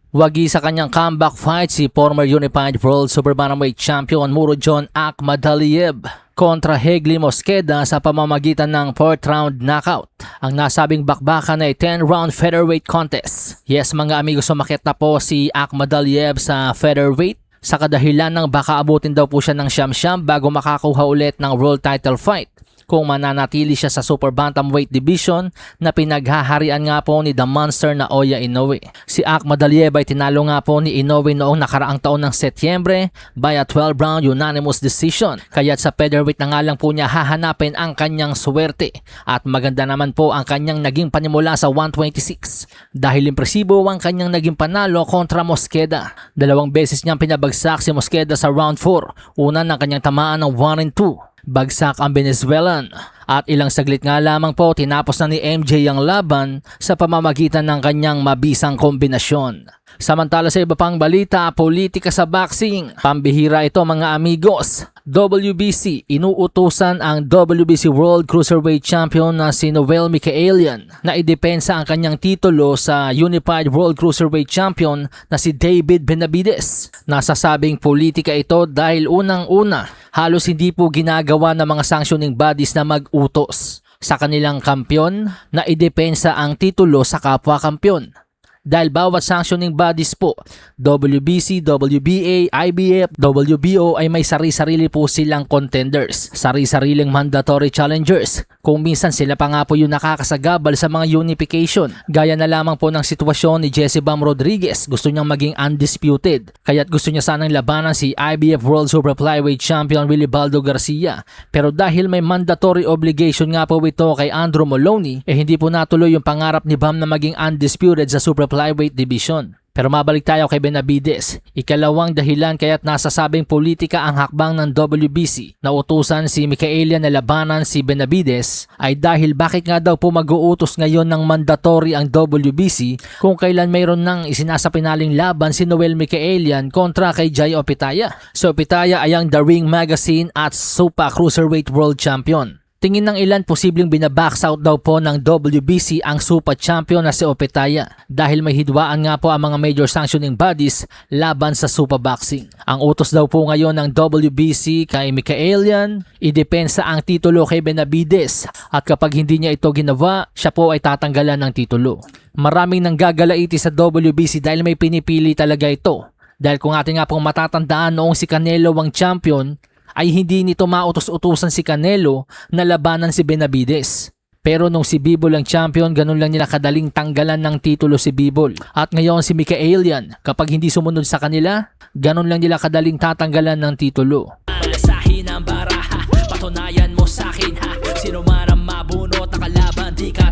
Wagi sa kanyang comeback fight si former Unified World Super Bantamweight Champion Murodjon Akhmadaliev kontra Hegly Mosqueda sa pamamagitan ng 4th round knockout. Ang nasabing bakbakan ay 10-round featherweight contest. Yes mga amigos, sumakit na po si Akhmadaliev sa featherweight sa kadahilan ng baka abutin daw po siya ng siyam-siyam bago makakuha ulit ng world title fight kung mananatili siya sa Super Bantamweight Division na pinaghaharian nga po ni The Monster na Oya Inoue. Si Akhmadaliev ay tinalo nga po ni Inoue noong nakaraang taon ng Setyembre by a 12-round unanimous decision. Kaya't sa featherweight na nga lang po niya hahanapin ang kanyang swerte. At maganda naman po ang kanyang naging panimula sa 126 dahil impresibo ang kanyang naging panalo kontra Mosqueda. 2 beses niyang pinabagsak si Mosqueda sa round 4. Una ng kanyang tamaan ng 1 and 2. Bagsak ang Venezuelan at ilang saglit nga lamang po tinapos na ni MJ ang laban sa pamamagitan ng kanyang mabisang kombinasyon. Samantala sa iba pang balita, politika sa boxing, pambihira ito mga amigos. WBC, inuutusan ang WBC World Cruiserweight Champion na si Noel Michaelian na idepensa ang kanyang titulo sa Unified World Cruiserweight Champion na si David Benavides. Nasasabing politika ito dahil unang-una, halos hindi po ginagawa ng mga sanctioning bodies na mag-utos sa kanilang kampyon na idepensa ang titulo sa kapwa-kampyon. Dahil bawat sanctioning bodies po, WBC, WBA, IBF, WBO ay may sari-sarili po silang contenders, sari-sariling mandatory challengers. Kung minsan sila pa nga po yung nakakasagabal sa mga unification. Gaya na lamang po ng sitwasyon ni Jesse Bam Rodriguez, gusto niyang maging undisputed. Kaya't gusto niya sanang labanan si IBF World Super Flyweight Champion Willibaldo Garcia. Pero dahil may mandatory obligation nga po ito kay Andrew Moloney, hindi po natuloy yung pangarap ni Bam na maging undisputed sa Super Flyweight Division. Pero mabalik tayo kay Benavides. Ikalawang dahilan kaya't nasasabing politika ang hakbang ng WBC na utusan si Michaelian na labanan si Benavides ay dahil bakit nga daw po mag-uutos ngayon ng mandatory ang WBC kung kailan mayroon nang isinasapinaling laban si Noel Michaelian kontra kay Jai Opetaia. So Opetaia ay ang The Ring Magazine at Super Cruiserweight World Champion. Tingin ng ilan posibleng binabox out daw po ng WBC ang Super Champion na si Opetaia dahil may hidwaan nga po ang mga major sanctioning bodies laban sa Super Boxing. Ang utos daw po ngayon ng WBC kay Michaelian, idepensa ang titulo kay Benavides at kapag hindi niya ito ginawa, siya po ay tatanggalan ng titulo. Maraming nanggagalaiti sa WBC dahil may pinipili talaga ito. Dahil kung ating nga pong matatandaan noong si Canelo ang champion, ay hindi nito mautos-utusan si Canelo na labanan si Benavides. Pero nung si Bivol ang champion, ganun lang nila kadaling tanggalan ng titulo si Bivol. At ngayon si Michaelian, kapag hindi sumunod sa kanila, ganun lang nila kadaling tatanggalan ng titulo. Sahin ang baraha, patunayan mo sa akin ha, sino man ang mabunot na kalaban, di ka